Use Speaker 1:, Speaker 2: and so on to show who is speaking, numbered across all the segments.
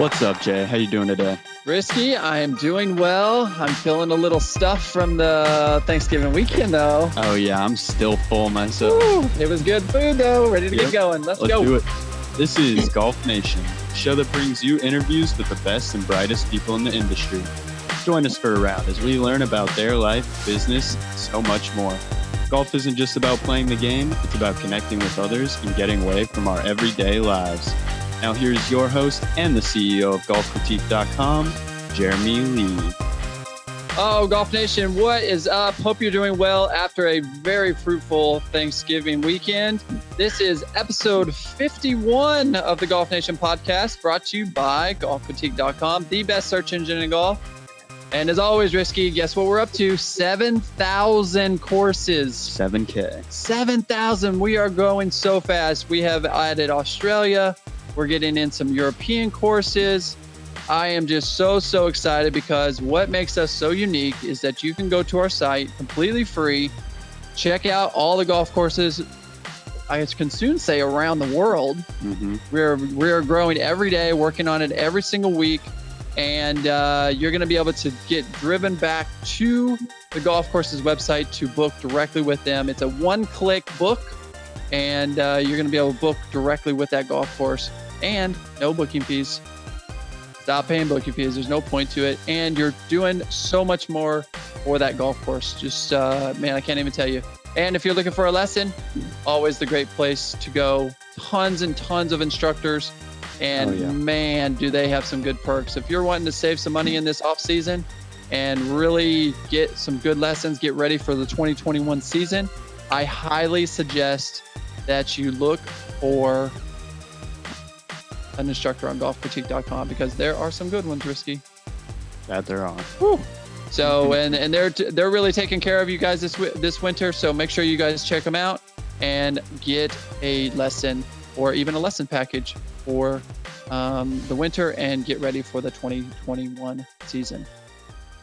Speaker 1: What's up, Jay? How you doing today?
Speaker 2: Risky, I am doing well. I'm feeling a little stuffed from the Thanksgiving weekend, though.
Speaker 1: Oh, yeah, I'm still full myself.
Speaker 2: Woo, it was good food, though. Ready to get going. Let's go.
Speaker 1: Do it. This is Golf Nation, a show that brings you interviews with the best and brightest people in the industry. Join us for a round as we learn about their life, business, and so much more. Golf isn't just about playing the game, it's about connecting with others and getting away from our everyday lives. Now here's your host and the CEO of GolfCritique.com, Jeremy Lee.
Speaker 2: Oh, Golf Nation, what is up? Hope you're doing well after a very fruitful Thanksgiving weekend. This is episode 51 of the Golf Nation podcast, brought to you by GolfCritique.com, the best search engine in golf. And as always, Risky, guess what we're up to? 7,000 courses.
Speaker 1: 7K.
Speaker 2: 7,000. We are growing so fast. We have added Australia. We're getting in some European courses. I am just so excited because what makes us so unique is that you can go to our site completely free, check out all the golf courses, I can soon say around the world.
Speaker 1: Mm-hmm.
Speaker 2: We're growing every day, working on it every single week. And you're going to be able to get driven back to the golf course's website to book directly with them. It's a one-click book, and you're going to be able to book directly with that golf course. And no booking fees. Stop paying booking fees. There's no point to it. And you're doing so much more for that golf course. Just, man, I can't even tell you. And if you're looking for a lesson, always the great place to go. Tons and tons of instructors. And man, do they have some good perks. If you're wanting to save some money in this off season and really get some good lessons, get ready for the 2021 season, I highly suggest that you look for an instructor on golfcritique.com because there are some good ones, Risky.
Speaker 1: That there are.
Speaker 2: Woo. So, and they're really taking care of you guys this winter. So make sure you guys check them out and get a lesson or even a lesson package for the winter and get ready for the 2021 season.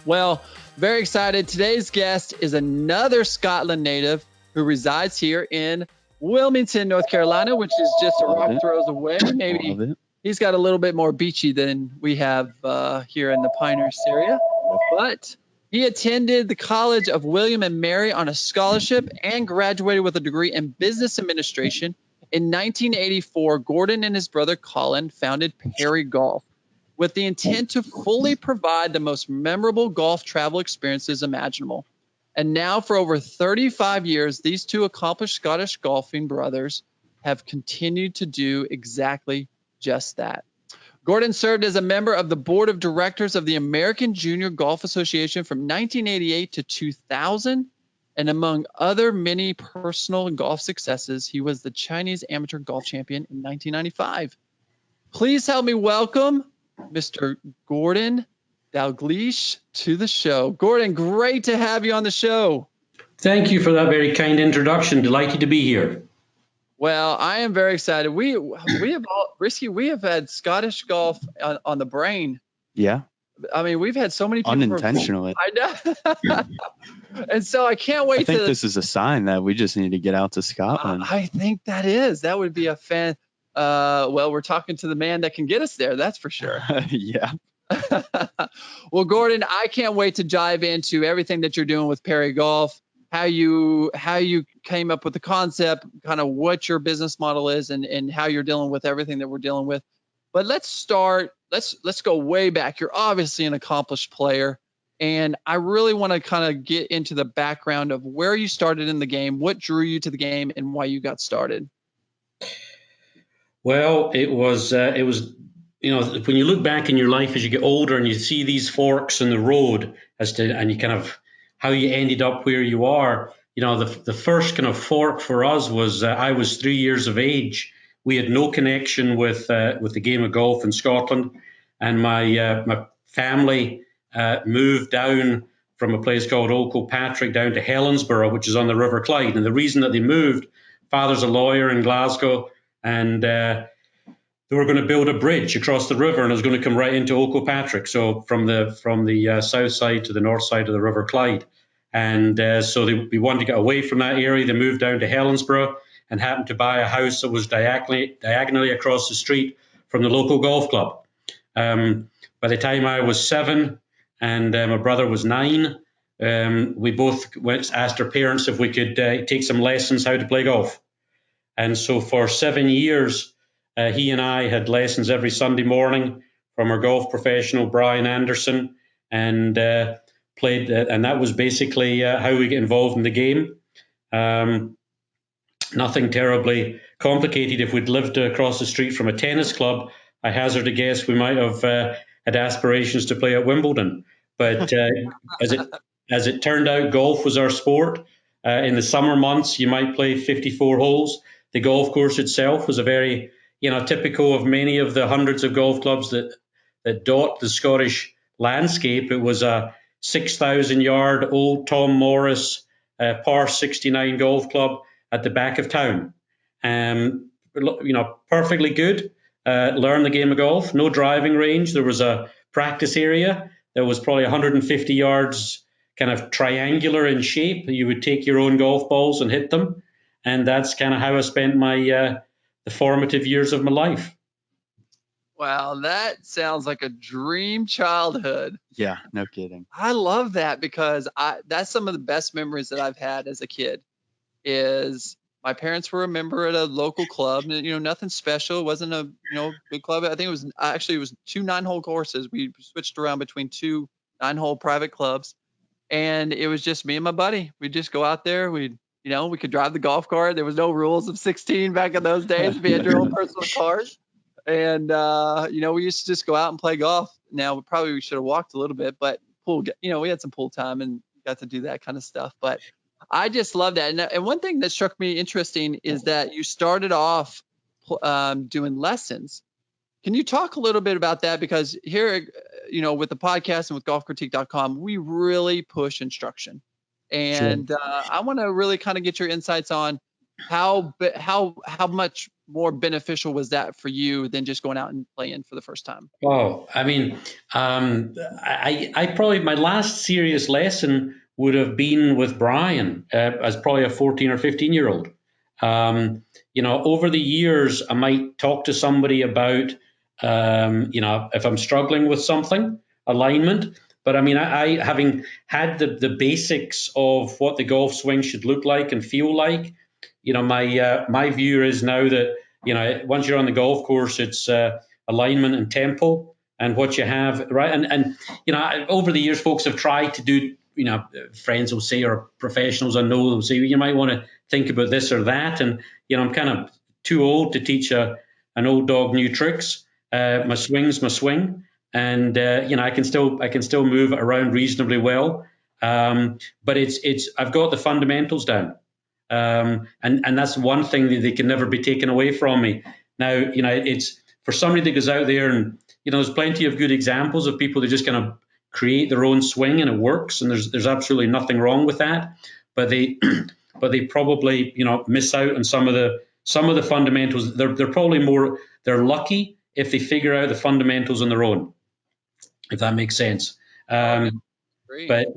Speaker 2: Well, very excited. Today's guest is another Scotland native who resides here in Wilmington, North Carolina, which is just a rock throws away. Maybe he's got a little bit more beachy than we have here in the Pinehurst area. But he attended the College of William and Mary on a scholarship and graduated with a degree in business administration. In 1984, Gordon and his brother Colin founded PerryGolf with the intent to fully provide the most memorable golf travel experiences imaginable. And now for over 35 years, these two accomplished Scottish golfing brothers have continued to do exactly just that. Gordon served as a member of the board of directors of the American Junior Golf Association from 1988 to 2000. And among other many personal golf successes, he was the Chinese amateur golf champion in 1995. Please help me welcome Mr. Gordon Dalgleish to the show. Gordon, great to have you on the show.
Speaker 3: Thank you for that very kind introduction. Delighted to be here.
Speaker 2: Well, I am very excited. We have had Scottish golf on the brain.
Speaker 1: Yeah.
Speaker 2: I mean, we've had so many people
Speaker 1: unintentionally.
Speaker 2: I know. And so I can't wait.
Speaker 1: I think this is a sign that we just need to get out to Scotland.
Speaker 2: I think that would be a fan. Well, we're talking to the man that can get us there. That's for sure.
Speaker 1: Yeah.
Speaker 2: Well, Gordon, I can't wait to dive into everything that you're doing with PerryGolf, how you came up with the concept, kind of what your business model is, and how you're dealing with everything that we're dealing with. But let's go way back. You're obviously an accomplished player, and I really want to kind of get into the background of where you started in the game, what drew you to the game, and why you got started.
Speaker 3: Well, it was when you look back in your life as you get older and you see these forks in the road and you kind of how you ended up where you are. The first kind of fork for us was I was 3 years of age. We had no connection with the game of golf in Scotland, and my family moved down from a place called Old Kilpatrick down to Helensburgh, which is on the River Clyde. And the reason that they moved, father's a lawyer in Glasgow, and they were going to build a bridge across the river, and it was going to come right into Old Kilpatrick. So from the south side to the north side of the River Clyde, and so we wanted to get away from that area. They moved down to Helensburgh and happened to buy a house that was diagonally across the street from the local golf club. By the time I was 7 and my brother was 9, we both asked our parents if we could take some lessons how to play golf. And so for 7 years, he and I had lessons every Sunday morning from our golf professional, Brian Anderson, and played. And that was basically how we get involved in the game. Nothing terribly complicated. If we'd lived across the street from a tennis club, I hazard a guess we might have had aspirations to play at Wimbledon. But as it turned out, golf was our sport. In the summer months, you might play 54 holes. The golf course itself was a very, typical of many of the hundreds of golf clubs that dot the Scottish landscape. It was a 6,000-yard old Tom Morris par 69 golf club at the back of town. Perfectly good. Learn the game of golf. No driving range. There was a practice area that was probably 150 yards, kind of triangular in shape. You would take your own golf balls and hit them. And that's kind of how I spent my the formative years of my life.
Speaker 2: Wow, that sounds like a dream childhood.
Speaker 1: Yeah, no kidding.
Speaker 2: I love that because that's some of the best memories that I've had as a kid. Is my parents were a member at a local club, and nothing special. It wasn't a big club. I think it was 2 9-hole courses. We switched around between 2 9-hole private clubs, and it was just me and my buddy. We'd just go out there. We could drive the golf cart. There was no rules of 16 back in those days. We had your own personal cars. And, we used to just go out and play golf. Now, we should have walked a little bit, but we had some pool time and got to do that kind of stuff. But I just love that. And one thing that struck me interesting is that you started off doing lessons. Can you talk a little bit about that? Because here, with the podcast and with golfcritique.com, we really push instruction. And
Speaker 3: Sure.
Speaker 2: I want to really kind of get your insights on how much more beneficial was that for you than just going out and playing for the first time?
Speaker 3: Oh, I mean, I probably, my last serious lesson would have been with Brian as probably a 14 or 15-year-old. Over the years, I might talk to somebody about, if I'm struggling with something, alignment. But I mean, I having had the basics of what the golf swing should look like and feel like, my view is now that, once you're on the golf course, it's alignment and tempo and what you have, right? And over the years, folks have tried to do, friends will say, or professionals I know will say, you might want to think about this or that. And, I'm kind of too old to teach an old dog new tricks. My swing's my swing. And, I can still move it around reasonably well. But I've got the fundamentals down. And that's one thing that they can never be taken away from me. Now, it's for somebody that goes out there and, there's plenty of good examples of people that just kind of create their own swing and it works. And there's absolutely nothing wrong with that. But they probably, miss out on some of the fundamentals. They're probably they're lucky if they figure out the fundamentals on their own, if that makes sense. But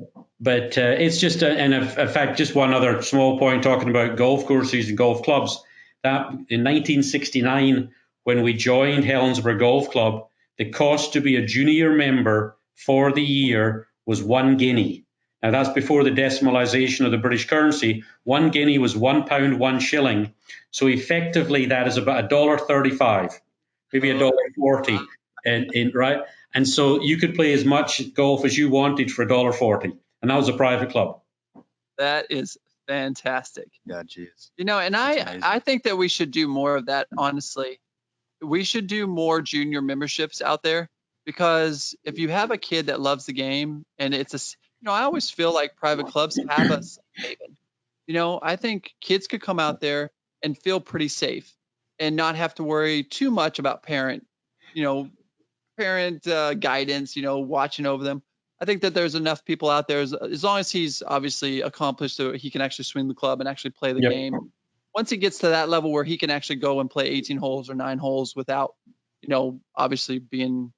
Speaker 3: it's just, and in fact, just one other small point talking about golf courses and golf clubs, that in 1969, when we joined Helensburgh Golf Club, the cost to be a junior member for the year was 1 guinea. Now, that's before the decimalisation of the British currency. 1 guinea was £1, 1 shilling. So effectively, that is about $1.35, maybe $1.40, right? And so you could play as much golf as you wanted for $1.40. And that was a private club.
Speaker 2: That is fantastic.
Speaker 1: Yeah, geez.
Speaker 2: And I think that we should do more of that, honestly. We should do more junior memberships out there, because if you have a kid that loves the game, and I always feel like private clubs have a safe haven. I think kids could come out there and feel pretty safe and not have to worry too much about parent guidance, watching over them. I think that there's enough people out there, as long as he's obviously accomplished so he can actually swing the club and actually play the game. Once he gets to that level where he can actually go and play 18 holes or 9 holes without, obviously being,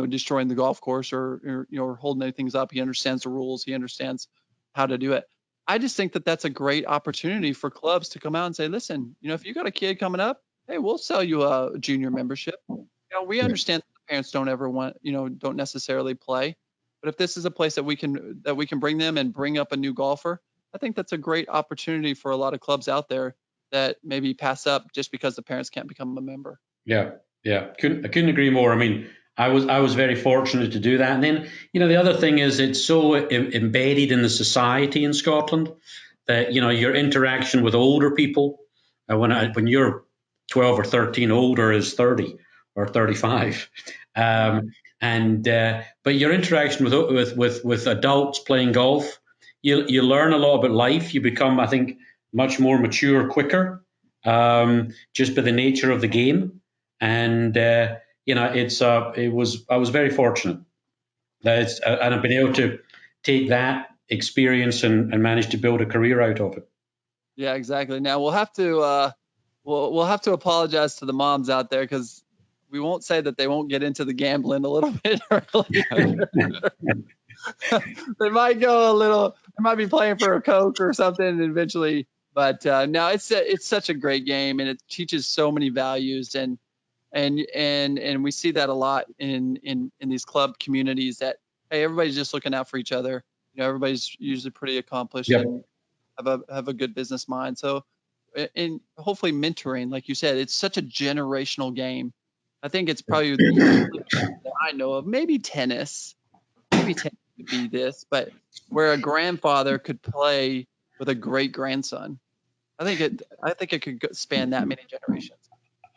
Speaker 2: destroying the golf course or holding anything up. He understands the rules. He understands how to do it. I just think that that's a great opportunity for clubs to come out and say, listen, if you got a kid coming up, hey, we'll sell you a junior membership. We understand the parents don't ever want, don't necessarily play. But if this is a place that we can bring them and bring up a new golfer, I think that's a great opportunity for a lot of clubs out there that maybe pass up just because the parents can't become a member.
Speaker 3: Yeah, yeah, I couldn't agree more. I mean, I was very fortunate to do that. And then, the other thing is it's so embedded in the society in Scotland that your interaction with older people, when you're 12 or 13, older is 30 or 35, but your interaction with adults playing golf, you learn a lot about life. You become, I think, much more mature quicker, just by the nature of the game. And I was very fortunate and I've been able to take that experience and manage to build a career out of it.
Speaker 2: Yeah, exactly. Now we'll have to we'll have to apologize to the moms out there, because we won't say that they won't get into the gambling a little bit earlier. They might go a little. They might be playing for a Coke or something eventually. But no, it's such a great game, and it teaches so many values, and we see that a lot in these club communities, that hey, everybody's just looking out for each other. Everybody's usually pretty accomplished.
Speaker 3: Yep.
Speaker 2: And have a good business mind. So, and hopefully mentoring, like you said, it's such a generational game. I think it's probably the only game that I know of. Maybe tennis could be this, but where a grandfather could play with a great grandson. I think it could span that many generations.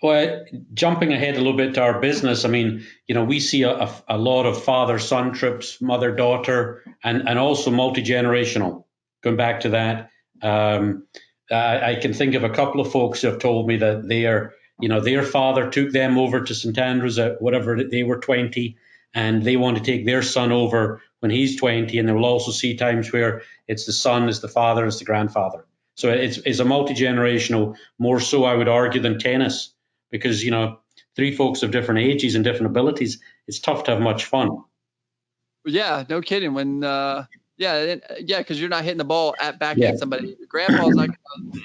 Speaker 3: Well, jumping ahead a little bit to our business, I mean, we see a lot of father-son trips, mother-daughter, and also multi-generational. Going back to that, I can think of a couple of folks who have told me that their father took them over to St Andrews at whatever they were 20, and they want to take their son over when he's 20, and they will also see times where it's the son, it's the father, it's the grandfather. So it's a multi-generational, more so I would argue than tennis, because three folks of different ages and different abilities, it's tough to have much fun.
Speaker 2: Yeah, no kidding. When because you're not hitting the ball back at somebody. Your grandpa's not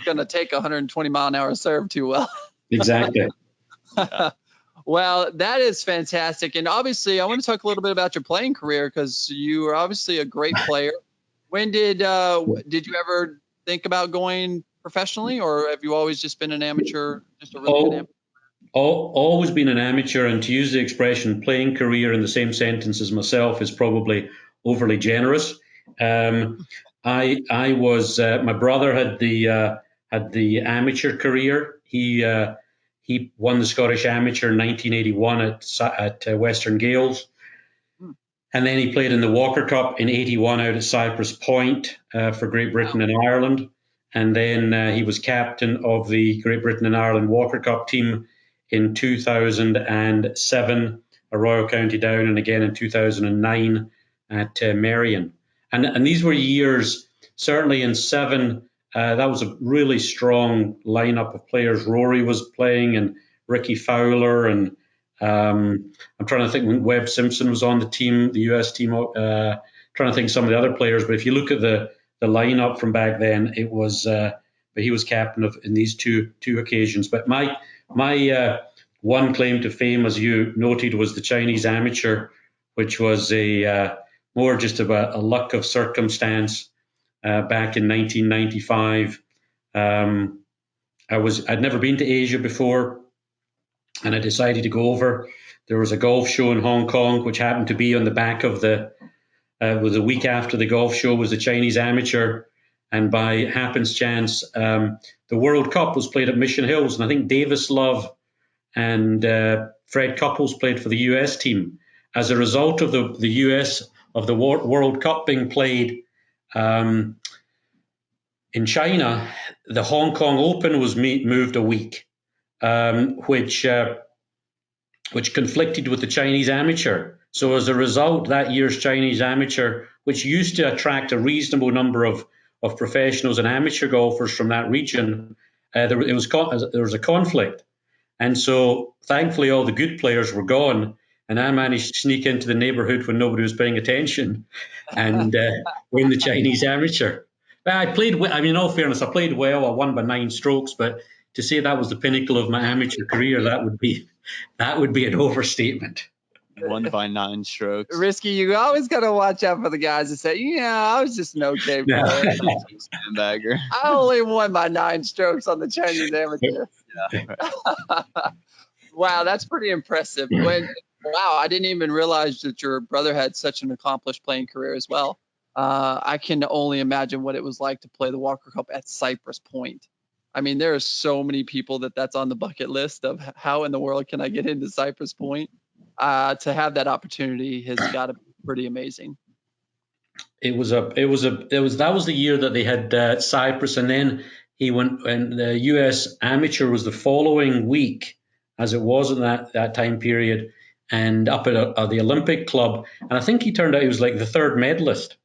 Speaker 2: gonna take 120 mile an hour serve too well.
Speaker 3: Exactly.
Speaker 2: Well, that is fantastic. And obviously, I want to talk a little bit about your playing career, because you are obviously a great player. When did you ever think about going professionally, or have you always just been an amateur, just a really good amateur?
Speaker 3: Always been an amateur, and to use the expression playing career in the same sentence as myself is probably overly generous. I was my brother had the amateur career. He won the Scottish Amateur in 1981 at Western Gales, and then he played in the Walker Cup in '81 out at Cypress Point for Great Britain and Ireland, and then he was captain of the Great Britain and Ireland Walker Cup team in 2007 at Royal County Down, and again in 2009 at Merrion. And these were years, certainly in '7, that was a really strong lineup of players. Rory was playing, and Ricky Fowler, and I'm trying to think when Webb Simpson was on the team, the US team, trying to think some of the other players. But if you look at the lineup from back then, it was, but he was captain in these two occasions. But my one claim to fame, as you noted, was the Chinese Amateur, which was more just about a luck of circumstance back in 1995. I'd never been to Asia before, and I decided to go over. There was a golf show in Hong Kong, which happened to be on the back of was a week after the golf show was the Chinese Amateur, and by happenstance, the World Cup was played at Mission Hills, and I think Davis Love and Fred Couples played for the US team. As a result of the US of the World Cup being played in China, the Hong Kong Open was moved a week, which conflicted with the Chinese Amateur. So as a result, that year's Chinese Amateur, which used to attract a reasonable number of professionals and amateur golfers from that region, there was a conflict. And so thankfully all the good players were gone, and I managed to sneak into the neighborhood when nobody was paying attention and win the Chinese Amateur. But I played, in all fairness, I played well. I won by 9 strokes, but to say that was the pinnacle of my amateur career, that would be an overstatement.
Speaker 1: won by 9 strokes.
Speaker 2: Risky, you always got to watch out for the guys that say, yeah, I was just an okay player.
Speaker 1: Sandbagger.
Speaker 2: I only won by 9 strokes on the Chinese Amateur.
Speaker 1: Yeah.
Speaker 2: Wow, that's pretty impressive. Wow, I didn't even realize that your brother had such an accomplished playing career as well. I can only imagine what it was like to play the Walker Cup at Cypress Point. I mean, there are so many people that's on the bucket list of how in the world can I get into Cypress Point. To have that opportunity has got to be pretty amazing.
Speaker 3: That was the year that they had Cyprus, and then he went, and the U.S. Amateur was the following week, as it was in that time period, and up at the Olympic Club, and I think he turned out he was like the 3rd medalist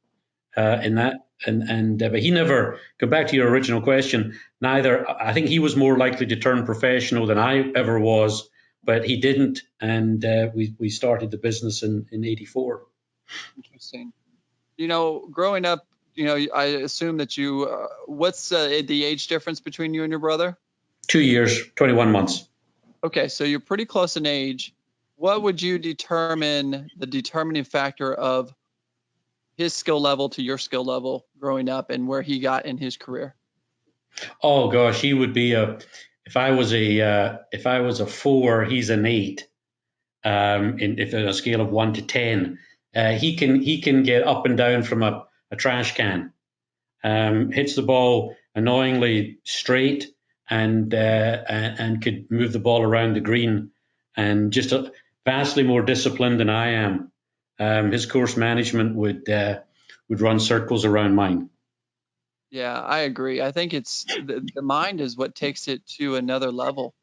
Speaker 3: in that, but he never. Go back to your original question. Neither, I think he was more likely to turn professional than I ever was, but he didn't, and we started the business in '84.
Speaker 2: Interesting. Growing up, I assume that what's the age difference between you and your brother?
Speaker 3: 2 years, 21 months.
Speaker 2: Okay, so you're pretty close in age. What would you determine the determining factor of his skill level to your skill level growing up and where he got in his career?
Speaker 3: Oh gosh, he would be if I was a 4, he's an 8. If on a scale of 1 to 10. He can get up and down from a trash can. Hits the ball annoyingly straight, and could move the ball around the green, and just vastly more disciplined than I am. His course management would run circles around mine.
Speaker 2: Yeah, I agree. I think it's the mind is what takes it to another level,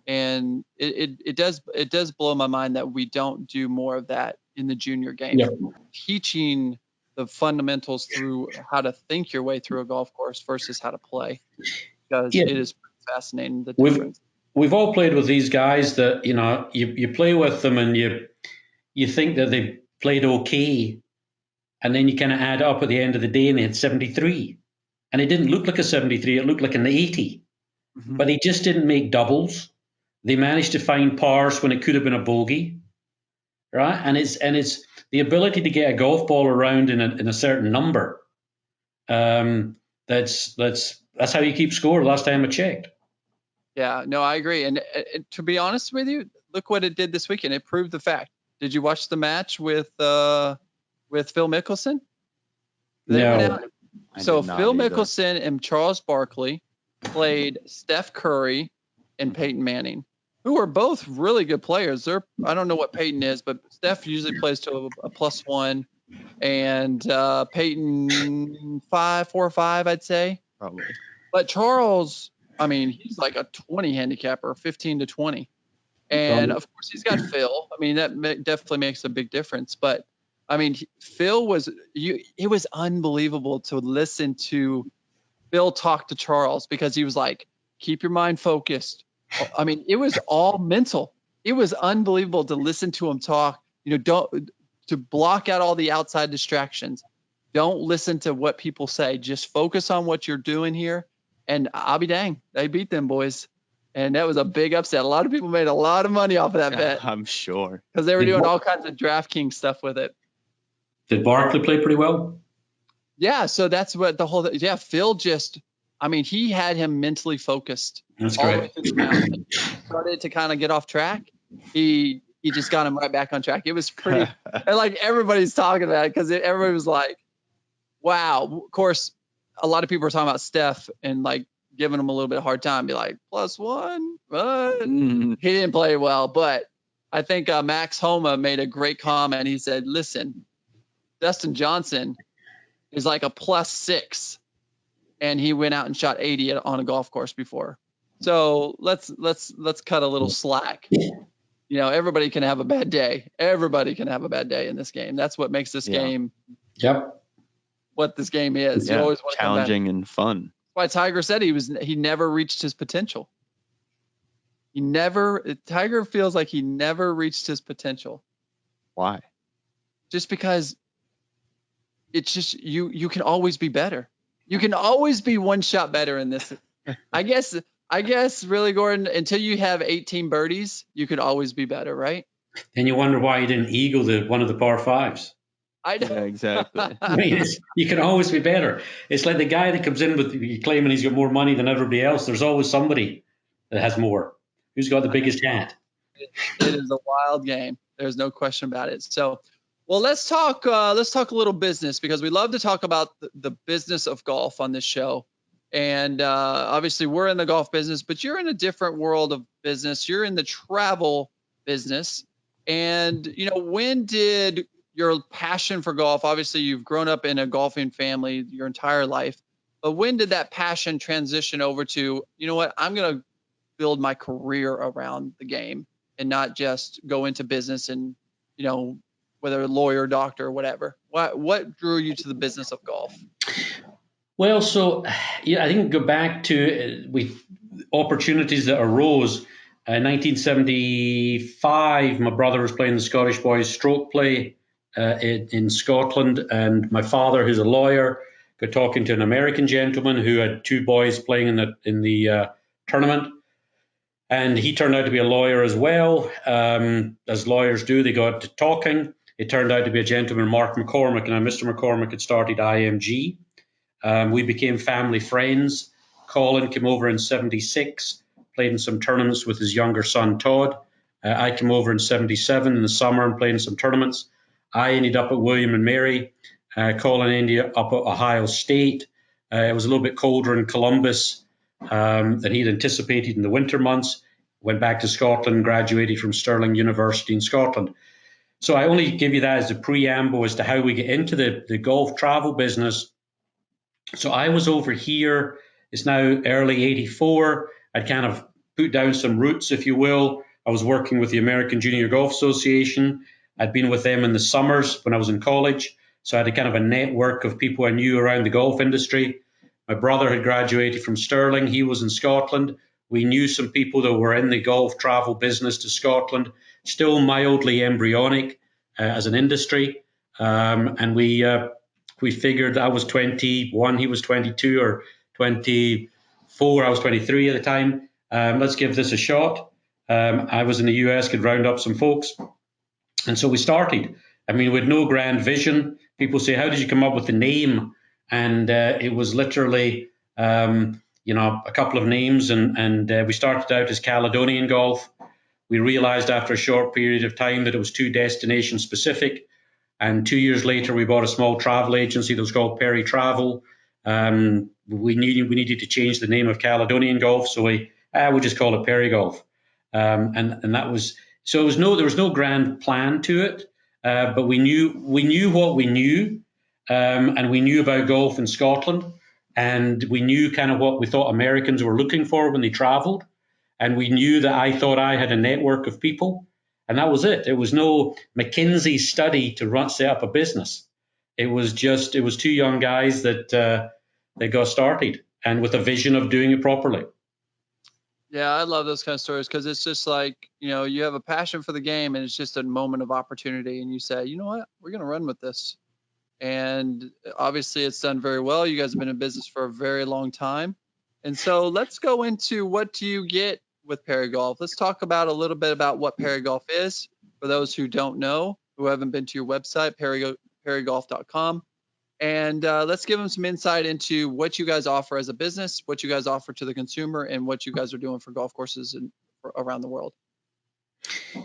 Speaker 2: and it does blow my mind that we don't do more of that in the junior game.
Speaker 3: Yeah.
Speaker 2: Teaching the fundamentals through how to think your way through a golf course versus how to play, because it is fascinating, the difference.
Speaker 3: We've all played with these guys that you play with them, and you think that they played okay, and then you kind of add up at the end of the day and they had 73, and it didn't look like a 73, it looked like an 80.
Speaker 2: Mm-hmm.
Speaker 3: But they just didn't make doubles. They managed to find pars when it could have been a bogey, right? And it's the ability to get a golf ball around in a certain number. That's how you keep score. Last time I checked.
Speaker 2: Yeah, no, I agree. And to be honest with you, look what it did this weekend. It proved the fact. Did you watch the match with Phil Mickelson? They went out. So Phil Mickelson and Charles Barkley played Steph Curry and Peyton Manning, who are both really good players. I don't know what Peyton is, but Steph usually plays to a +1, and Peyton 4 or 5, I'd say.
Speaker 1: Probably.
Speaker 2: But Charles, I mean, he's like a 20 handicapper, 15 to 20. And of course, he's got Phil. I mean, that definitely makes a big difference. But I mean, Phil it was unbelievable to listen to Phil talk to Charles, because he was like, keep your mind focused. I mean, it was all mental. It was unbelievable to listen to him talk, to block out all the outside distractions. Don't listen to what people say. Just focus on what you're doing here. And I'll be dang, they beat them boys. And that was a big upset. A lot of people made a lot of money off of that bet.
Speaker 1: I'm sure.
Speaker 2: Because they were doing all kinds of DraftKings stuff with it.
Speaker 3: Did Barkley play pretty well?
Speaker 2: Yeah, so that's what Phil he had him mentally focused.
Speaker 3: That's great.
Speaker 2: He started to kind of get off track. He just got him right back on track. It was pretty, and like everybody's talking about it, because everybody was like, wow. Of course, a lot of people are talking about Steph and like giving him a little bit of hard time, be like, +1, but he didn't play well. But I think Max Homa made a great comment. He said, listen, Dustin Johnson is like a +6, and he went out and shot 80 on a golf course before. So let's cut a little slack. Everybody can have a bad day. Everybody can have a bad day in this game. That's what makes this game.
Speaker 3: Yep.
Speaker 2: What this game is.
Speaker 1: Yeah,
Speaker 2: you always want
Speaker 1: challenging and fun.
Speaker 2: That's why Tiger said he never reached his potential. Tiger feels like he never reached his potential.
Speaker 1: Why?
Speaker 2: Just because it's just you can always be better. You can always be one shot better in this. I guess really, Gordon, until you have 18 birdies, you could always be better, right?
Speaker 3: Then you wonder why he didn't eagle one of the par fives.
Speaker 2: I know.
Speaker 1: Yeah, exactly.
Speaker 3: I mean, you can always be better. It's like the guy that comes in with claiming he's got more money than everybody else. There's always somebody that has more. Who's got the biggest hat?
Speaker 2: It is a wild game. There's no question about it. So, well, let's talk a little business, because we love to talk about the business of golf on this show. And obviously, we're in the golf business, but you're in a different world of business. You're in the travel business. And when did your passion for golf? Obviously, you've grown up in a golfing family your entire life, but when did that passion transition over to, you know what, I'm going to build my career around the game and not just go into business and, whether a lawyer, doctor, whatever? What drew you to the business of golf?
Speaker 3: Well, so I think go back to opportunities that arose. In 1975, my brother was playing the Scottish boys stroke play in Scotland, and my father, who's a lawyer, got talking to an American gentleman who had two boys playing in the tournament. And he turned out to be a lawyer as well. As lawyers do, they got to talking. It turned out to be a gentleman, Mark McCormick, and Mr. McCormick had started IMG. We became family friends. Colin came over in 76, played in some tournaments with his younger son, Todd. I came over in 77 in the summer and played in some tournaments. I ended up at William and Mary. Colin ended up at Ohio State. It was a little bit colder in Columbus than he'd anticipated in the winter months. Went back to Scotland, graduated from Stirling University in Scotland. So I only give you that as a preamble as to how we get into the golf travel business. So I was over here, it's now early 84. I'd kind of put down some roots, if you will. I was working with the American Junior Golf Association. I'd been with them in the summers when I was in college. So I had a kind of a network of people I knew around the golf industry. My brother had graduated from Stirling. He was in Scotland. We knew some people that were in the golf travel business to Scotland, still mildly embryonic as an industry. And we figured I was 21, he was 22 or 24. I was 23 at the time. Let's give this a shot. I was in the US, could round up some folks. And so we started. I mean, with no grand vision. People say, how did you come up with the name? And it was literally, a couple of names. And we started out as Caledonian Golf. We realized after a short period of time that it was too destination specific. And 2 years later, we bought a small travel agency that was called Perry Travel. We needed to change the name of Caledonian Golf, so we just call it PerryGolf. And that was so. There was no grand plan to it, but we knew what we knew, and we knew about golf in Scotland, and we knew kind of what we thought Americans were looking for when they travelled, and we knew that I thought I had a network of people. And that was it. It was no McKinsey study to set up a business. It was two young guys that got started and with a vision of doing it properly.
Speaker 2: Yeah, I love those kind of stories, because it's just like, you have a passion for the game and it's just a moment of opportunity. And you say, you know what, we're going to run with this. And obviously it's done very well. You guys have been in business for a very long time. And so let's go into, what do you get with PerryGolf? Let's talk about a little bit about what PerryGolf is for those who don't know, who haven't been to your website, PerryGolf.com. And let's give them some insight into what you guys offer as a business, what you guys offer to the consumer, and what you guys are doing for golf courses around the world.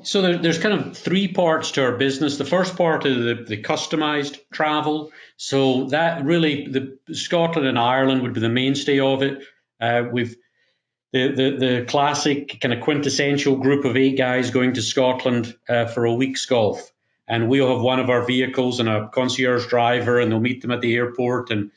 Speaker 3: So there's kind of three parts to our business. The first part is the customized travel. So that really, the Scotland and Ireland would be the mainstay of it. We've the classic kind of quintessential group of 8 guys going to Scotland for a week's golf. And we'll have one of our vehicles and a concierge driver, and they'll meet them at the airport. And,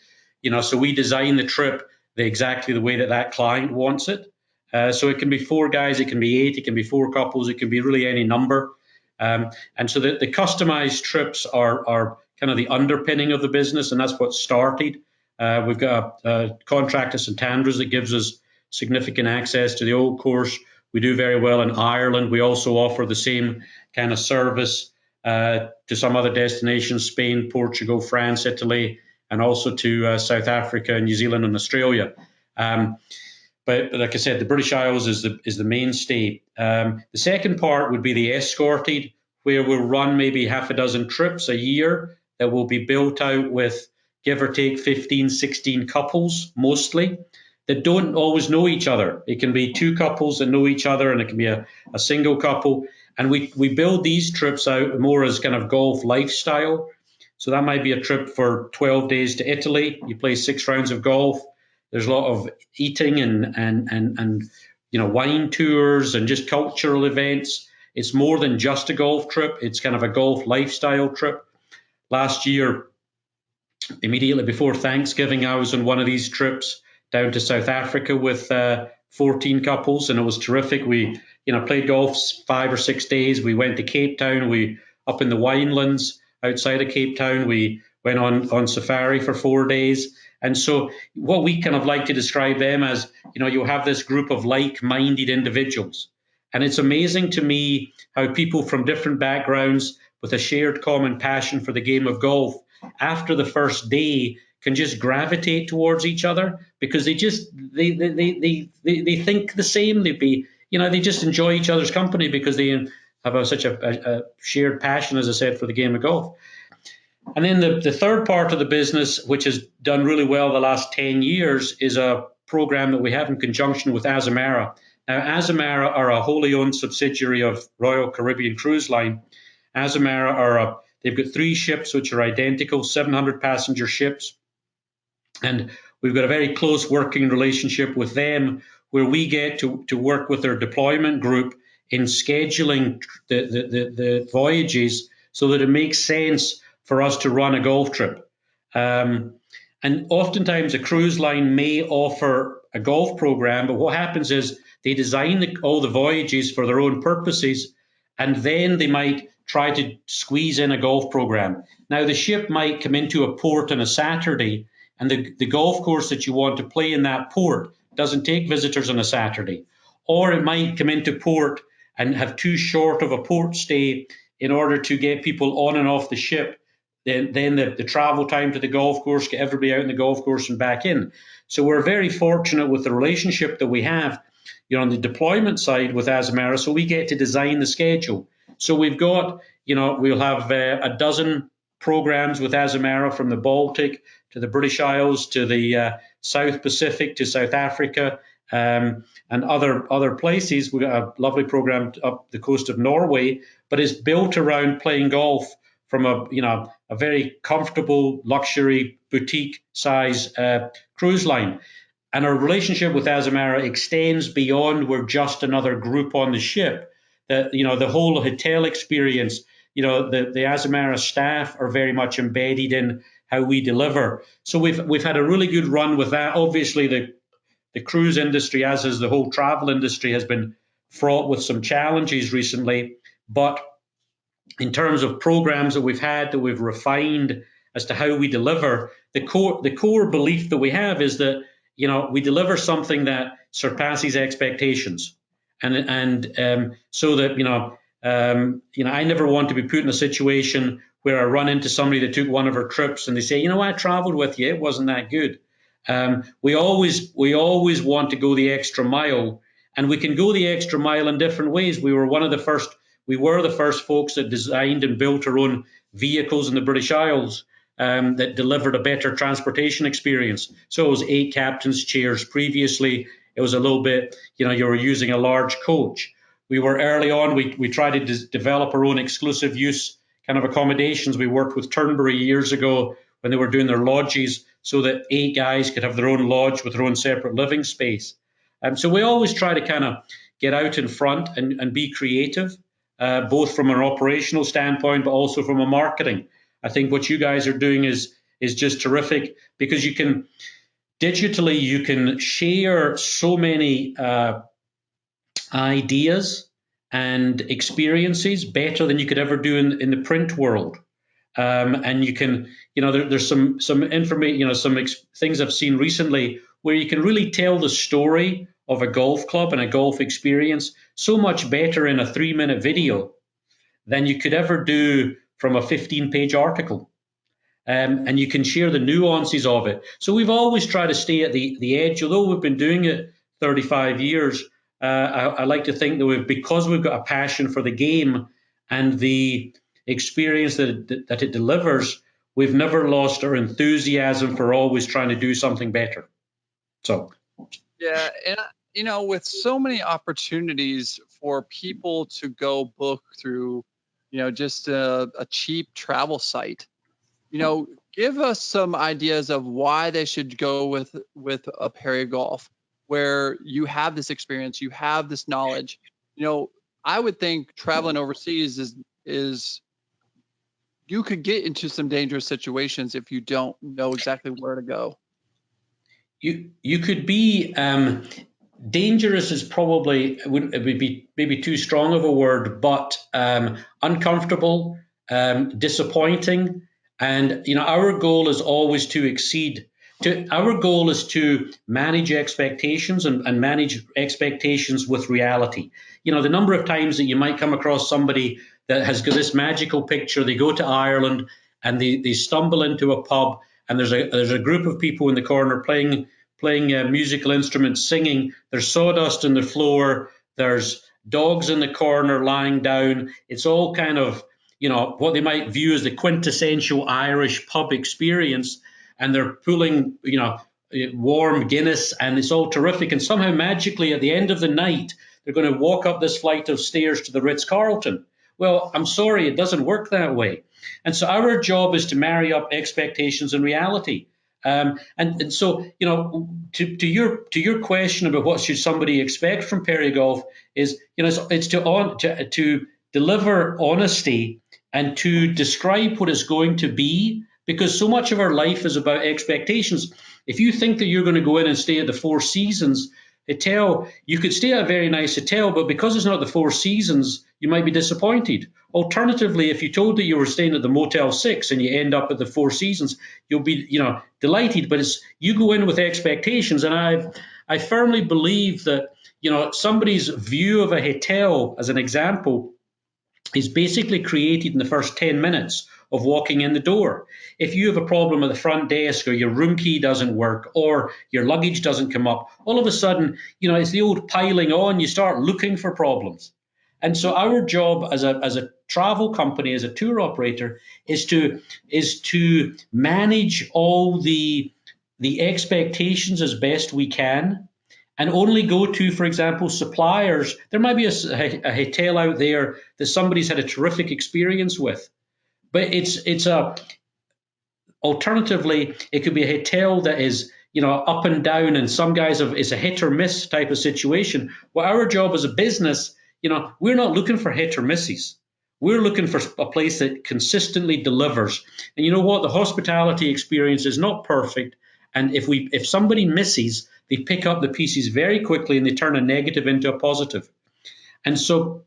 Speaker 3: so we design the trip exactly the way that client wants it. So it can be 4 guys, it can be 8, it can be 4 couples, it can be really any number. And so the customized trips are kind of the underpinning of the business, and that's what started. We've got a contract at St Andrews that gives us significant access to the old course. We do very well in Ireland. We also offer the same kind of service to some other destinations, Spain, Portugal, France, Italy, and also to South Africa, New Zealand, and Australia. But like I said, the British Isles is the mainstay. The second part would be the escorted, where we'll run maybe half a dozen trips a year that will be built out with, give or take, 15, 16 couples mostly, that don't always know each other. It can be two couples that know each other, and it can be a single couple. And we build these trips out more as kind of golf lifestyle. So that might be a trip for 12 days to Italy. You play 6 rounds of golf. There's a lot of eating and wine tours and just cultural events. It's more than just a golf trip. It's kind of a golf lifestyle trip. Last year, immediately before Thanksgiving, I was on one of these trips down to South Africa with 14 couples, and it was terrific. We played golf 5 or 6 days. We went to Cape Town. We up in the winelands outside of Cape Town. We went on safari for 4 days. And so what we kind of like to describe them as, you have this group of like-minded individuals. And it's amazing to me how people from different backgrounds with a shared common passion for the game of golf, after the first day, can just gravitate towards each other because they think the same. They just enjoy each other's company because they have such a shared passion, as I said, for the game of golf. And then the third part of the business, which has done really well the last 10 years, is a program that we have in conjunction with Azamara. Now, Azamara are a wholly owned subsidiary of Royal Caribbean Cruise Line. Azamara they've got 3 ships which are identical, 700 passenger ships. And we've got a very close working relationship with them where we get to work with their deployment group in scheduling the voyages so that it makes sense for us to run a golf trip. And oftentimes a cruise line may offer a golf program, but what happens is they design all the voyages for their own purposes, and then they might try to squeeze in a golf program. Now, the ship might come into a port on a Saturday, and the golf course that you want to play in that port doesn't take visitors on a Saturday. Or it might come into port and have too short of a port stay in order to get people on and off the ship. Then the travel time to the golf course, get everybody out in the golf course and back in. So we're very fortunate with the relationship that we have, on the deployment side with Azamara, so we get to design the schedule. So we've got, we'll have a dozen programs with Azamara from the Baltic to the British Isles to the South Pacific to South Africa and other places. We've got a lovely program up the coast of Norway, but it's built around playing golf from a very comfortable luxury boutique size cruise line. And our relationship with Azamara extends beyond we're just another group on the ship. The whole hotel experience, the Azamara staff are very much embedded in how we deliver. So we've had a really good run with that. Obviously, the cruise industry, as is the whole travel industry, has been fraught with some challenges recently. But in terms of programs that we've refined as to how we deliver, the core belief that we have is that we deliver something that surpasses expectations, and so that I never want to be put in a situation where I run into somebody that took one of our trips and they say, I traveled with you, it wasn't that good. We always want to go the extra mile, and we can go the extra mile in different ways. We were the first folks that designed and built our own vehicles in the British Isles that delivered a better transportation experience. So it was 8 captain's chairs. Previously, it was a little bit, you were using a large coach. We were early on, we tried to develop our own exclusive use kind of accommodations. We worked with Turnberry years ago when they were doing their lodges so that 8 guys could have their own lodge with their own separate living space. So we always try to kind of get out in front and be creative, both from an operational standpoint, but also from a marketing. I think what you guys are doing is just terrific because you can share so many ideas and experiences better than you could ever do in the print world. And you can, there's some information, things I've seen recently where you can really tell the story of a golf club and a golf experience so much better in a 3-minute video than you could ever do from a 15-page article. And you can share the nuances of it. So we've always tried to stay at the edge, although we've been doing it 35 years. I like to think that because we've got a passion for the game and the experience that it delivers, we've never lost our enthusiasm for always trying to do something better. So,
Speaker 2: Yeah, and with so many opportunities for people to go book through, just a cheap travel site, give us some ideas of why they should go with a PerryGolf, where you have this experience, you have this knowledge. I would think traveling overseas is you could get into some dangerous situations if you don't know exactly where to go.
Speaker 3: you could be dangerous is probably it would be maybe too strong of a word, but uncomfortable, disappointing, and our goal is always to exceed. Our goal is to manage expectations and manage expectations with reality. The number of times that you might come across somebody that has got this magical picture, they go to Ireland and they stumble into a pub and there's a group of people in the corner playing musical instruments, singing. There's sawdust on the floor. There's dogs in the corner lying down. It's all kind of what they might view as the quintessential Irish pub experience, and they're pulling warm Guinness, and it's all terrific. And somehow magically at the end of the night, they're going to walk up this flight of stairs to the Ritz-Carlton. Well, I'm sorry, it doesn't work that way. And so our job is to marry up expectations and reality. And so, to your question about what should somebody expect from PerryGolf is, it's to deliver honesty and to describe what it's going to be, because so much of our life is about expectations. If you think that you're going to go in and stay at the Four Seasons hotel, you could stay at a very nice hotel, but because it's not the Four Seasons, you might be disappointed. Alternatively, if you told that you were staying at the Motel 6 and you end up at the Four Seasons, you'll be, delighted. But you go in with expectations, and I firmly believe that, somebody's view of a hotel, as an example, is basically created in the first 10 minutes of walking in the door. If you have a problem at the front desk, or your room key doesn't work, or your luggage doesn't come up, all of a sudden, it's the old piling on. You start looking for problems. And so our job as a travel company, as a tour operator, is to manage all the expectations as best we can, and only go to, for example, suppliers. There might be a hotel out there that somebody's had a terrific experience with, but alternatively, it could be a hotel that is up and down, and some guys it's a hit or miss type of situation. Well, our job as a business, we're not looking for hit or misses. We're looking for a place that consistently delivers. And you know what? The hospitality experience is not perfect. And if somebody misses, they pick up the pieces very quickly and they turn a negative into a positive. And so,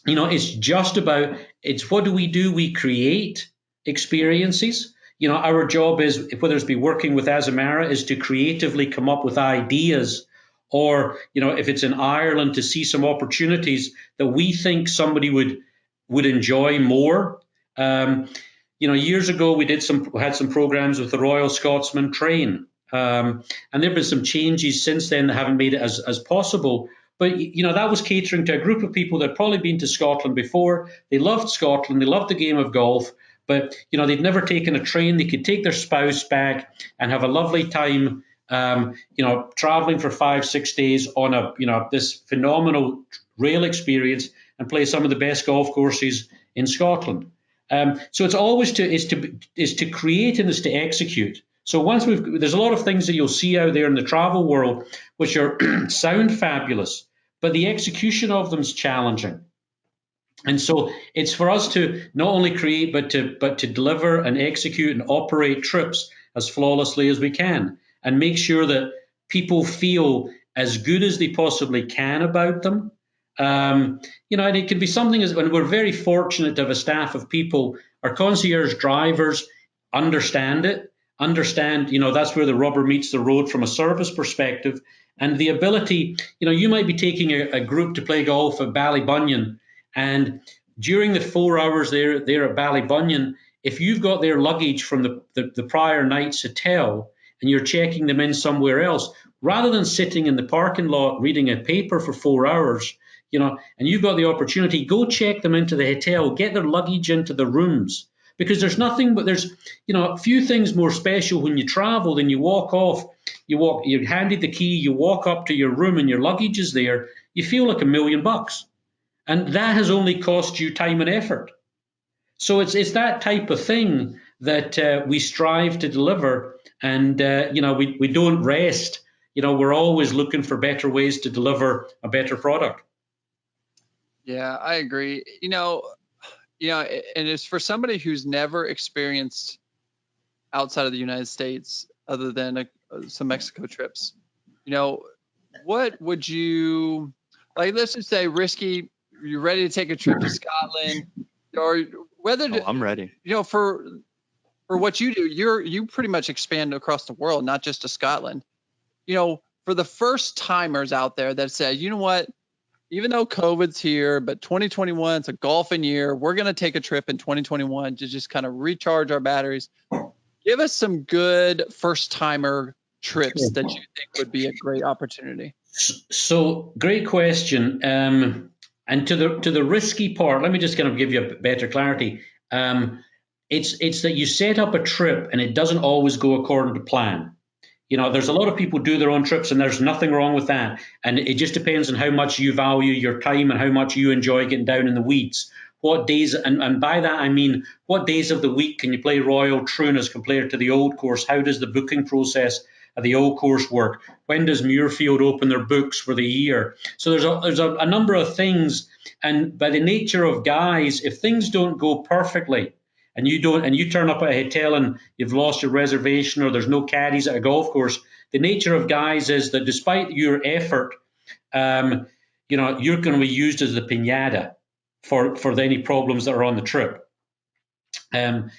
Speaker 3: it's what do? We create experiences. Our job is, whether it's be working with Azamara, is to creatively come up with ideas, or, if it's in Ireland, to see some opportunities that we think somebody would enjoy more. Years ago, we had some programs with the Royal Scotsman Train, and there have been some changes since then that haven't made it as possible. But that was catering to a group of people that had probably been to Scotland before. They loved Scotland, they loved the game of golf, but they'd never taken a train. They could take their spouse back and have a lovely time, traveling for 5-6 days on this phenomenal rail experience, and play some of the best golf courses in Scotland. So it's always to create and is to execute. So there's a lot of things that you'll see out there in the travel world which are sound fabulous, but the execution of them is challenging. And so it's for us to not only create, but to deliver and execute and operate trips as flawlessly as we can, and make sure that people feel as good as they possibly can about them. And it could be something when we're very fortunate to have a staff of people. Our concierge drivers understand that's where the rubber meets the road from a service perspective, and the ability, you might be taking a group to play golf at Ballybunion, and during the 4 hours there at Ballybunion, if you've got their luggage from the prior night's hotel and you're checking them in somewhere else, rather than sitting in the parking lot reading a paper for 4 hours, and you've got the opportunity, go check them into the hotel, get their luggage into the rooms. Because there's a few things more special when you travel than you walk off. You're handed the key, you walk up to your room and your luggage is there. You feel like $1 million. And that has only cost you time and effort. So it's that type of thing that we strive to deliver. And, we don't rest. We're always looking for better ways to deliver a better product.
Speaker 2: Yeah, I agree. And it's for somebody who's never experienced outside of the United States, other than some Mexico trips. What would you like? Let's just say, Risky, you're ready to take a trip to Scotland, or whether
Speaker 1: I'm ready.
Speaker 2: For what you do, you pretty much expand across the world, not just to Scotland. For the first timers out there that say, you know what? Even though COVID's here, but 2021, it's a golfing year. We're going to take a trip in 2021 to just kind of recharge our batteries. Give us some good first timer trips that you think would be a great opportunity.
Speaker 3: So great question. And to the risky part, let me just kind of give you a better clarity. It's that you set up a trip and it doesn't always go according to plan. There's a lot of people do their own trips, and there's nothing wrong with that. And it just depends on how much you value your time and how much you enjoy getting down in the weeds. What days, and by that I mean, what days of the week can you play Royal Troon as compared to the old course? How does the booking process of the old course work? When does Muirfield open their books for the year? So there's a number of things, and by the nature of guys, if things don't go perfectly, and you turn up at a hotel and you've lost your reservation, or there's no caddies at a golf course, the nature of guys is that despite your effort, you're going to be used as the piñata for any problems that are on the trip. So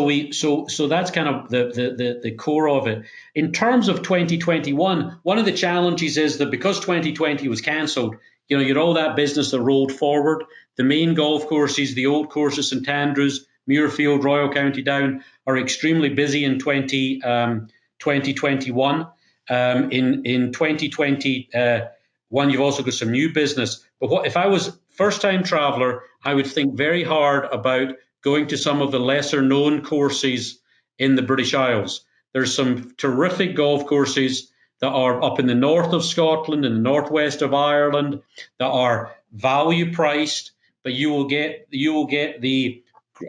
Speaker 3: that's kind of the core of it. In terms of 2021, one of the challenges is that because 2020 was cancelled, you're all that business that rolled forward. The main golf courses, the old course of St Andrews, Muirfield, Royal County Down, are extremely busy in 2021. In 2021, you've also got some new business. But if I was first-time traveller, I would think very hard about going to some of the lesser-known courses in the British Isles. There's some terrific golf courses that are up in the north of Scotland and the northwest of Ireland that are value-priced, but you will get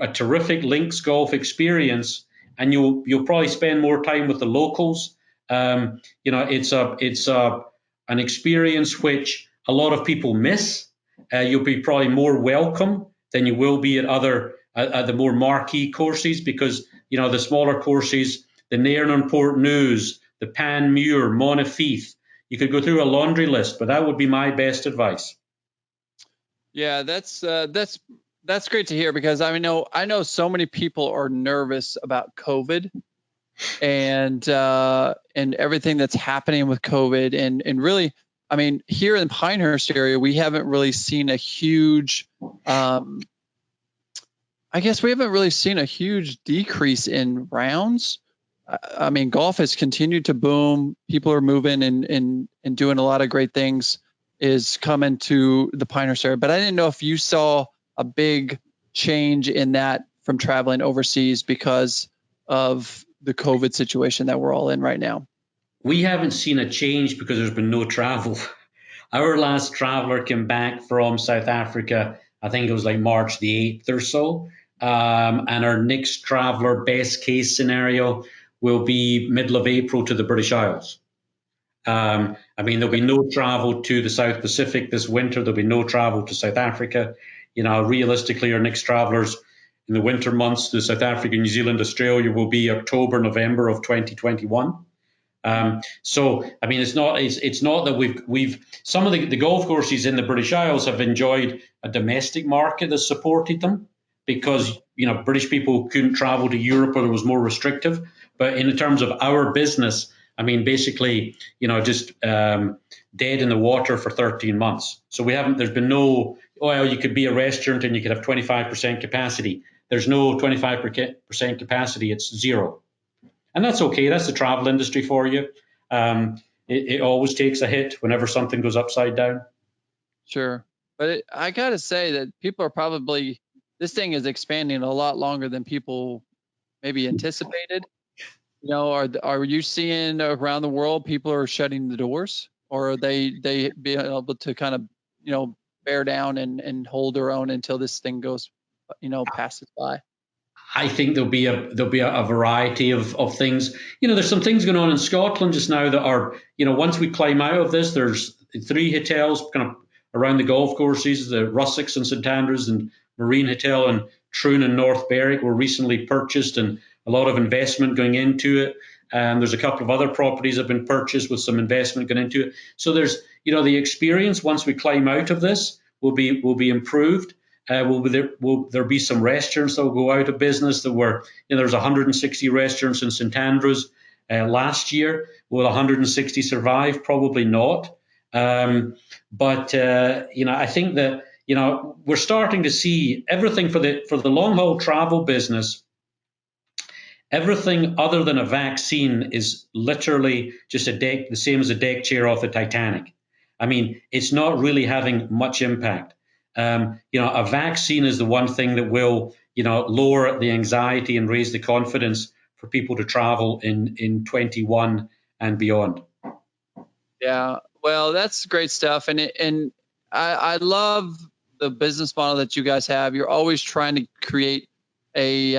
Speaker 3: a terrific links golf experience, and you'll probably spend more time with the locals. It's an experience which a lot of people miss. You'll be probably more welcome than you will be at the more marquee courses, because the smaller courses, the Nairn Port News, the Panmure, Montefieth, you could go through a laundry list, but that would be my best advice.
Speaker 2: Yeah, that's great to hear, because I know so many people are nervous about COVID and everything that's happening with COVID, and really, here in Pinehurst area, we haven't really seen a huge, decrease in rounds. Golf has continued to boom. People are moving and doing a lot of great things is coming to the Pinehurst area. But I didn't know if you saw a big change in that from traveling overseas because of the COVID situation that we're all in right now.
Speaker 3: We haven't seen a change because there's been no travel. Our last traveler came back from South Africa, I think it was like March the 8th or so. And our next traveler, best case scenario, will be middle of April to the British Isles. There'll be no travel to the South Pacific this winter. There'll be no travel to South Africa. Realistically, our next travelers in the winter months to South Africa, New Zealand, Australia will be October, November of 2021. It's not that we've some of the golf courses in the British Isles have enjoyed a domestic market that supported them, because British people couldn't travel to Europe, or there was more restrictive. But in terms of our business, basically, just dead in the water for 13 months. So there's been no, you could be a restaurant and you could have 25% capacity. There's no 25% capacity, it's zero. And that's okay, that's the travel industry for you. It always takes a hit whenever something goes upside down.
Speaker 2: Sure. But I gotta say that people are probably this thing is expanding a lot longer than people maybe anticipated. Are you seeing around the world people are shutting the doors, or are they being able to kind of bear down and hold their own until this thing goes passes by?
Speaker 3: I think there'll be a variety of things. There's some things going on in Scotland just now that are, once we climb out of this, there's 3 hotels kind of around the golf courses, the Russell's and St Andrews and Marine Hotel and Troon and North Berwick were recently purchased, and a lot of investment going into it. There's a couple of other properties that have been purchased with some investment going into it. So there's, the experience once we climb out of this will be improved. Will there be some restaurants that will go out of business? There's 160 restaurants in St Andrews last year. Will 160 survive? Probably not. But I think that we're starting to see everything for the long haul travel business. Everything other than a vaccine is literally just the same as a deck chair off the Titanic. I mean, it's not really having much impact. A vaccine is the one thing that will, lower the anxiety and raise the confidence for people to travel in 21 and beyond.
Speaker 2: Yeah, well, that's great stuff, and I love the business model that you guys have. You're always trying to create a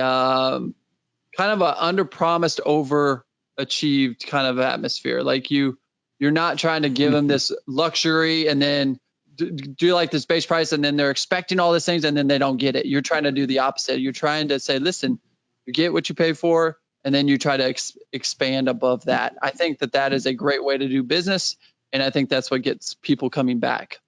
Speaker 2: kind of a under promised, over achieved kind of atmosphere. Like you're not trying to give them this luxury and then do like this base price, and then they're expecting all these things and then they don't get it. You're trying to do the opposite. You're trying to say, listen, you get what you pay for, and then you try to expand above that. I think that is a great way to do business, and I think that's what gets people coming back.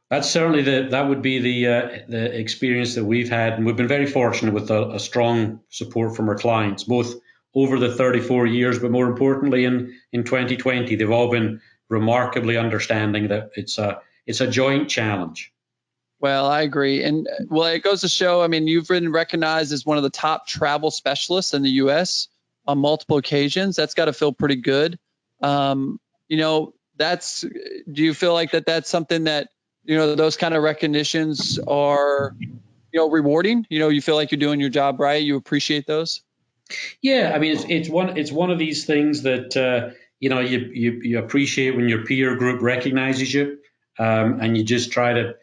Speaker 3: That's certainly that would be the experience that we've had, and we've been very fortunate with a strong support from our clients, both over the 34 years, but more importantly in 2020. They've all been remarkably understanding that it's a joint challenge.
Speaker 2: Well, I agree. And well, it goes to show, I mean, you've been recognized as one of the top travel specialists in the U.S. on multiple occasions. That's got to feel pretty good. Do you feel like that's something that, those kind of recognitions are, rewarding? You feel like you're doing your job right. You appreciate those?
Speaker 3: Yeah. I mean, it's one of these things that, you appreciate when your peer group recognizes you, and you just try to,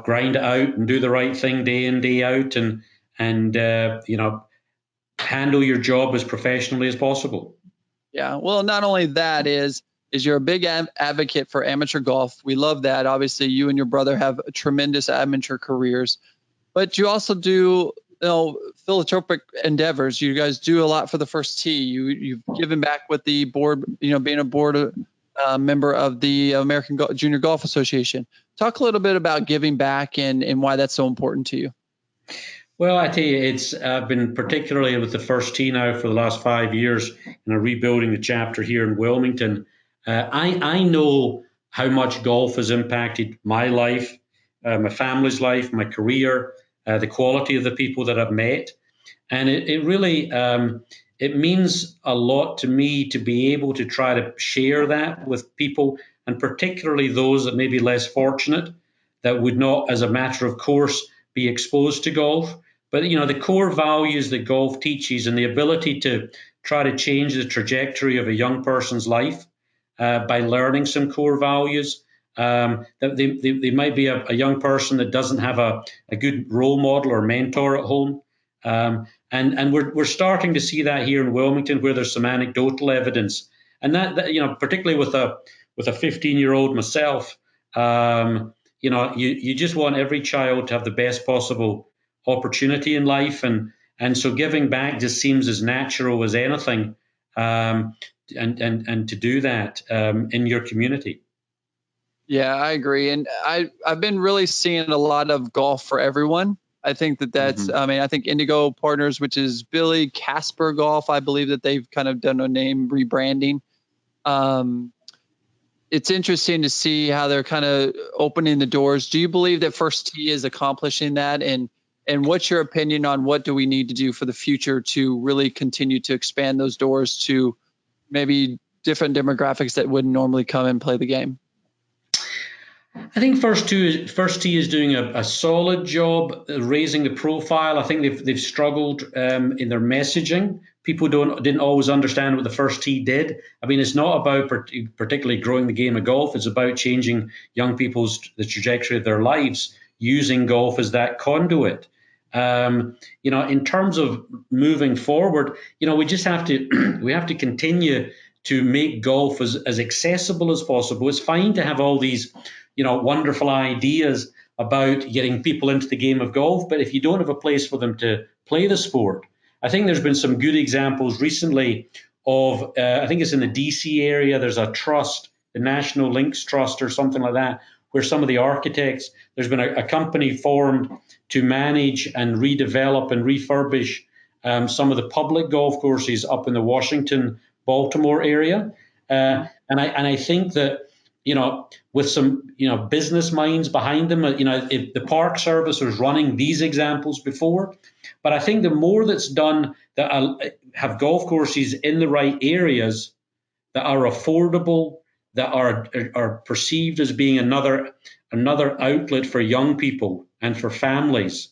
Speaker 3: grind it out and do the right thing day in, day out, and handle your job as professionally as possible.
Speaker 2: Yeah. Well, not only that is you're a big advocate for amateur golf. We love that. Obviously, you and your brother have tremendous amateur careers, but you also do, philanthropic endeavors. You guys do a lot for the First Tee. You've given back with the board, being a board member of the American Junior Golf Association. Talk a little bit about giving back and why that's so important to you.
Speaker 3: Well, I tell you, it's been particularly with the First Tee now for the last 5 years, rebuilding the chapter here in Wilmington. I know how much golf has impacted my life, my family's life, my career, the quality of the people that I've met. And it really, it means a lot to me to be able to try to share that with people, and particularly those that may be less fortunate, that would not, as a matter of course, be exposed to golf. But, the core values that golf teaches, and the ability to try to change the trajectory of a young person's life by learning some core values. That they might be a young person that doesn't have a good role model or mentor at home. And we're starting to see that here in Wilmington, where there's some anecdotal evidence. And that particularly with a 15-year-old myself, you just want every child to have the best possible opportunity in life, and so giving back just seems as natural as anything, and to do that in your community.
Speaker 2: Yeah, I agree, and I've been really seeing a lot of golf for everyone. I think that's. I mean, I think Indigo Partners, which is Billy Casper Golf, I believe that they've kind of done a name rebranding. It's interesting to see how they're kind of opening the doors. Do you believe that First Tee is accomplishing that? And what's your opinion on what do we need to do for the future to really continue to expand those doors to maybe different demographics that wouldn't normally come and play the game?
Speaker 3: I think First Tee is doing a solid job raising the profile. I think they've struggled in their messaging. People didn't always understand what the First Tee did. I mean, it's not about particularly growing the game of golf. It's about changing young people's the trajectory of their lives using golf as that conduit. In terms of moving forward, we just have to we have to continue to make golf as accessible as possible. It's fine to have all these wonderful ideas about getting people into the game of golf, but if you don't have a place for them to play the sport, I think there's been some good examples recently of, I think it's in the DC area, there's a trust, the National Links Trust or something like that, where some of the architects, there's been a company formed to manage and redevelop and refurbish some of the public golf courses up in the Washington, Baltimore area. And I think that, with some, business minds behind them, if the Park Service was running these examples before, but I think the more that's done that have golf courses in the right areas that are affordable, that are perceived as being another outlet for young people and for families,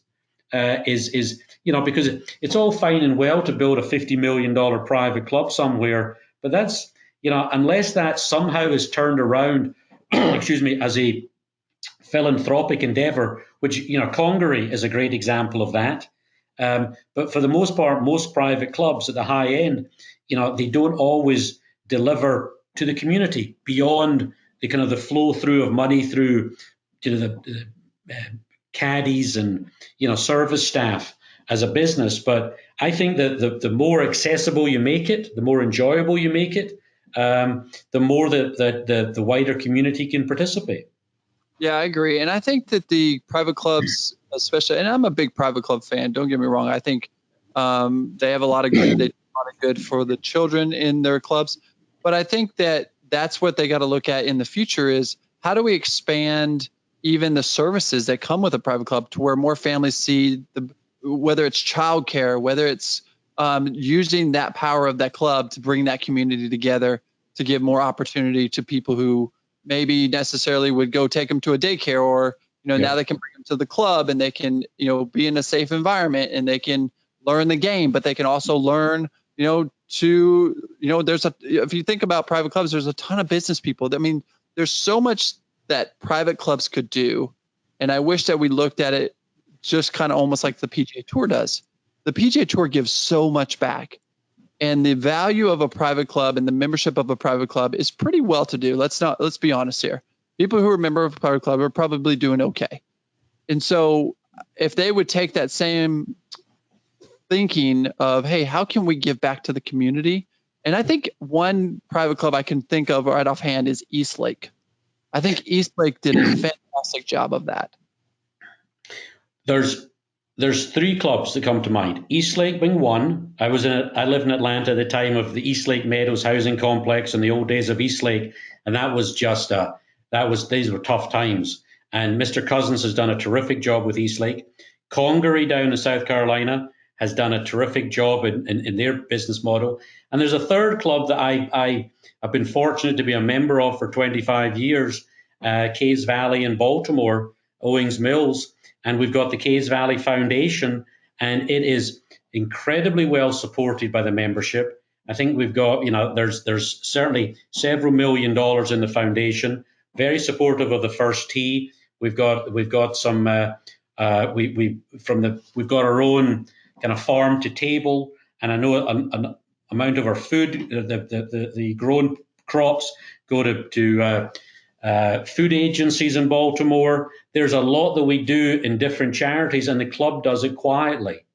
Speaker 3: is because it's all fine and well to build a $50 million private club somewhere, but that's unless that somehow is turned around, excuse me, as a philanthropic endeavor, which Congaree is a great example of that. But for the most part, most private clubs at the high end, they don't always deliver to the community beyond the kind of the flow through of money through the caddies and service staff as a business. But I think that the more accessible you make it, the more enjoyable you make it, the more that the wider community can participate.
Speaker 2: Yeah, I agree. And I think that the private clubs, especially, and I'm a big private club fan, don't get me wrong. I think they have a lot of good. They do a lot of good for the children in their clubs. But I think that that's what they got to look at in the future is how do we expand even the services that come with a private club to where more families see whether it's childcare, whether it's using that power of that club to bring that community together to give more opportunity to people who maybe necessarily would go take them to a daycare or, now they can bring them to the club and they can, be in a safe environment and they can learn the game, but they can also learn, if you think about private clubs, there's a ton of business people. I mean, there's so much that private clubs could do. And I wish that we looked at it just kind of almost like the PGA Tour does. The PGA Tour gives so much back. And the value of a private club and the membership of a private club is pretty well to do. Let's be honest here. People who are a member of a private club are probably doing okay. And so if they would take that same thinking of, hey, how can we give back to the community? And I think one private club I can think of right offhand is Eastlake. I think Eastlake did a fantastic job of that.
Speaker 3: There's three clubs that come to mind. Eastlake being one. I lived in Atlanta at the time of the Eastlake Meadows housing complex in the old days of Eastlake, and that was just these were tough times. And Mr. Cousins has done a terrific job with Eastlake. Congaree down in South Carolina has done a terrific job in their business model. And there's a third club that I have been fortunate to be a member of for 25 years, Caves Valley in Baltimore, Owings Mills. And we've got the Caves Valley Foundation, and it is incredibly well supported by the membership. I think we've got, there's certainly several $1 million in the foundation. Very supportive of the First Tee. We've got some we've got our own kind of farm to table, and I know an amount of our food, the grown crops go to food agencies in Baltimore. There's a lot that we do in different charities, and the club does it quietly.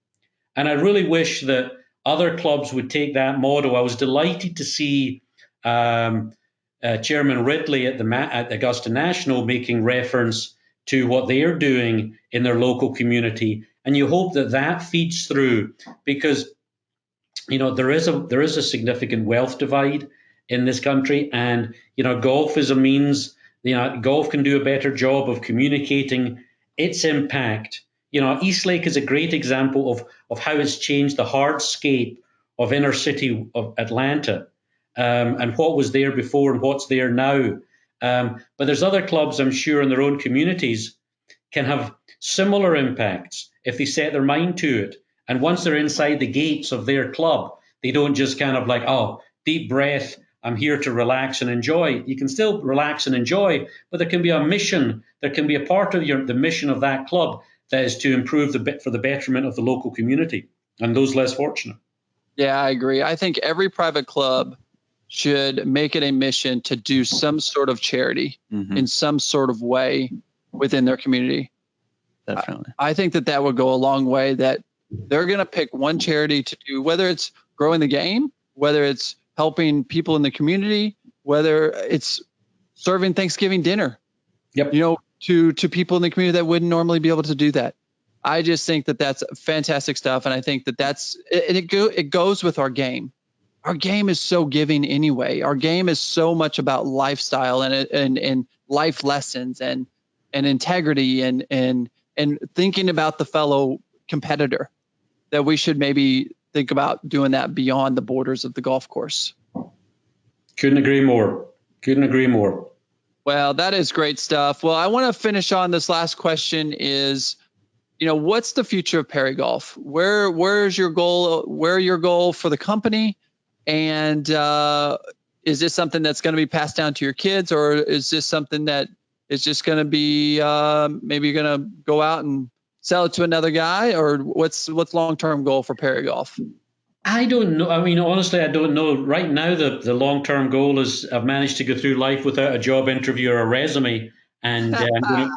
Speaker 3: And I really wish that other clubs would take that model. I was delighted to see Chairman Ridley at Augusta National making reference to what they're doing in their local community. And you hope that feeds through, because there is a significant wealth divide in this country, and golf is a means. Golf can do a better job of communicating its impact. Eastlake is a great example of how it's changed the hardscape of inner city of Atlanta, and what was there before and what's there now. But there's other clubs, I'm sure, in their own communities can have similar impacts if they set their mind to it. And once they're inside the gates of their club, they don't just kind of like, oh, deep breath, I'm here to relax and enjoy. You can still relax and enjoy, but there can be a mission. There can be a part of the mission of that club that is to improve for the betterment of the local community and those less fortunate.
Speaker 2: Yeah, I agree. I think every private club should make it a mission to do some sort of charity in some sort of way within their community.
Speaker 1: Definitely.
Speaker 2: I think that would go a long way, that they're going to pick one charity to do, whether it's growing the game, whether it's helping people in the community, whether it's serving Thanksgiving dinner, to people in the community that wouldn't normally be able to do that. I just think that that's fantastic stuff. And I think that it goes with our game. Our game is so giving anyway. Our game is so much about lifestyle and life lessons and integrity and thinking about the fellow competitor, that we should maybe think about doing that beyond the borders of the golf course.
Speaker 3: Couldn't agree more.
Speaker 2: Well, that is great stuff. Well, I want to finish on this last question is, what's the future of PerryGolf? Where's your goal? Where your goal for the company? And is this something that's going to be passed down to your kids, or is this something that is just going to be maybe you're going to go out and sell it to another guy, or what's long-term goal for PerryGolf?
Speaker 3: I don't know. I mean, honestly, I don't know. Right now, the long-term goal is I've managed to go through life without a job interview or a resume, and I'm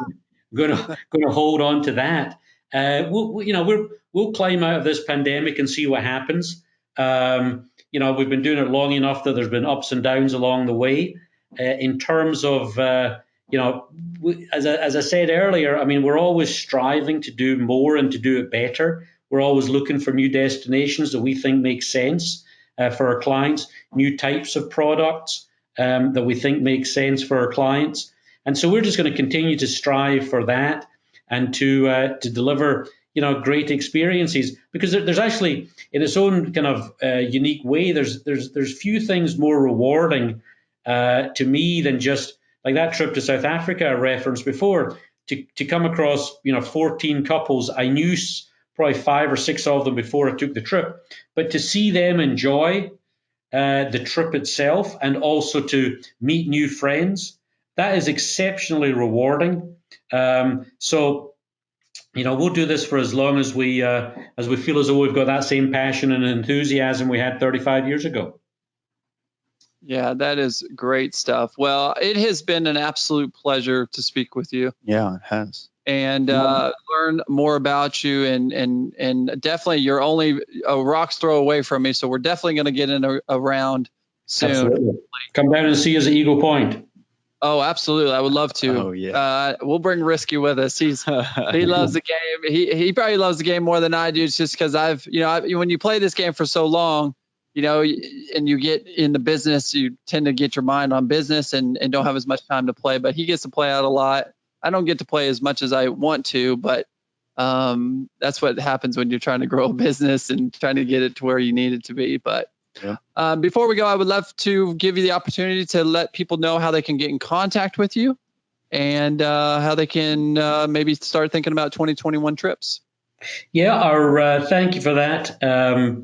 Speaker 3: going to hold on to that. We'll climb out of this pandemic and see what happens. We've been doing it long enough that there's been ups and downs along the way. In terms of, as I said earlier, I mean, we're always striving to do more and to do it better. We're always looking for new destinations that we think make sense for our clients, new types of products that we think make sense for our clients. And so we're just going to continue to strive for that and to deliver, great experiences, because there's actually, in its own kind of unique way, there's few things more rewarding to me than just like that trip to South Africa I referenced before, to come across 14 couples. I knew probably 5 or 6 of them before I took the trip, but to see them enjoy the trip itself and also to meet new friends, that is exceptionally rewarding. So we'll do this for as long as we feel as though we've got that same passion and enthusiasm we had 35 years ago.
Speaker 2: Yeah, that is great stuff. Well, it has been an absolute pleasure to speak with you.
Speaker 1: Yeah, it has.
Speaker 2: And learn more about you, and definitely you're only a rock's throw away from me, so we're definitely going to get in a round soon.
Speaker 3: Absolutely. Come down and see us at Eagle Point.
Speaker 2: Oh, absolutely. I would love to.
Speaker 1: Oh, yeah.
Speaker 2: We'll bring Risky with us. He loves the game. He probably loves the game more than I do. It's just because when you play this game for so long, and you get in the business, you tend to get your mind on business and don't have as much time to play. But he gets to play out a lot. I don't get to play as much as I want to, but that's what happens when you're trying to grow a business and trying to get it to where you need it to be. But before we go, I would love to give you the opportunity to let people know how they can get in contact with you and how they can maybe start thinking about 2021 trips.
Speaker 3: Yeah, thank you for that.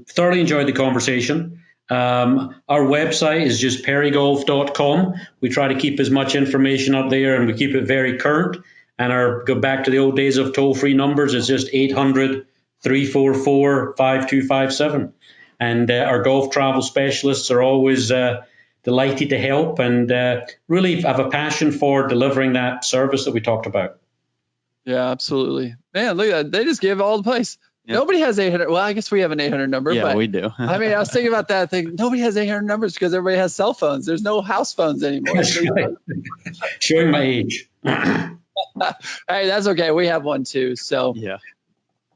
Speaker 3: Thoroughly enjoyed the conversation. Our website is just perrygolf.com. We try to keep as much information up there, and we keep it very current. And go back to the old days of toll-free numbers. It's just 800-344-5257. And our golf travel specialists are always delighted to help and really have a passion for delivering that service that we talked about.
Speaker 2: Yeah, absolutely. Man, look at that. They just give all the place. Yep. Nobody has 800. Well, I guess we have an 800 number.
Speaker 1: Yeah,
Speaker 2: but,
Speaker 1: we do.
Speaker 2: I mean, I was thinking about that thing. Nobody has 800 numbers because everybody has cell phones. There's no house phones anymore.
Speaker 3: That's right. Showing my age.
Speaker 2: Hey, that's okay. We have one too. So
Speaker 1: yeah.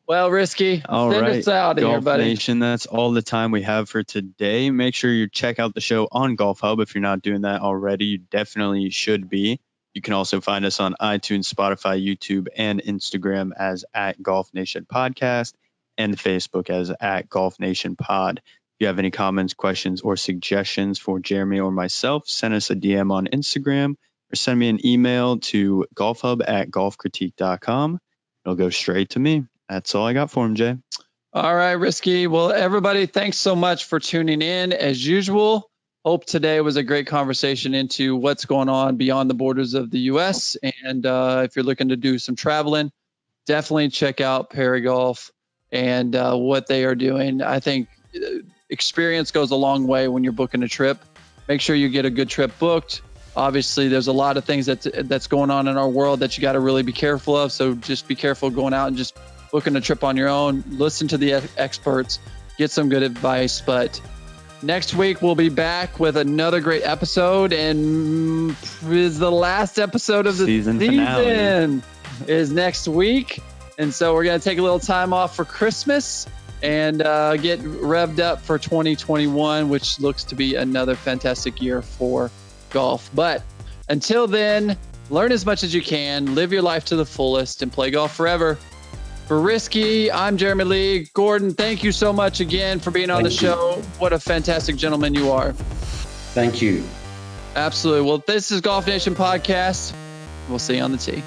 Speaker 2: Well, Risky,
Speaker 1: all
Speaker 2: send
Speaker 1: right.
Speaker 2: us out of here, buddy.
Speaker 1: Nation, that's all the time we have for today. Make sure you check out the show on Golf Hub. If you're not doing that already, you definitely should be. You can also find us on iTunes, Spotify, YouTube, and Instagram as @GolfNationPodcast and Facebook as @GolfNationPod. If you have any comments, questions, or suggestions for Jeremy or myself, send us a DM on Instagram. or send me an email to golfhub@golfcritique.com. It'll go straight to me. That's all I got for him, Jay.
Speaker 2: All right, Risky. Well, everybody, thanks so much for tuning in. As usual, hope today was a great conversation into what's going on beyond the borders of the U.S. And if you're looking to do some traveling, definitely check out PerryGolf and what they are doing. I think experience goes a long way when you're booking a trip. Make sure you get a good trip booked. Obviously, there's a lot of things that's going on in our world that you got to really be careful of. So just be careful going out and just booking a trip on your own. Listen to the experts, get some good advice. But next week, we'll be back with another great episode. And is the last episode of the season finale is next week. And so we're going to take a little time off for Christmas and get revved up for 2021, which looks to be another fantastic year for golf. But until then, learn as much as you can, live your life to the fullest, and play golf forever. For Risky, I'm Jeremy Lee. Gordon, thank you so much again for being on the show. What a fantastic gentleman you are.
Speaker 3: Thank you.
Speaker 2: Absolutely. Well, this is Golf Nation Podcast. We'll see you on the tee.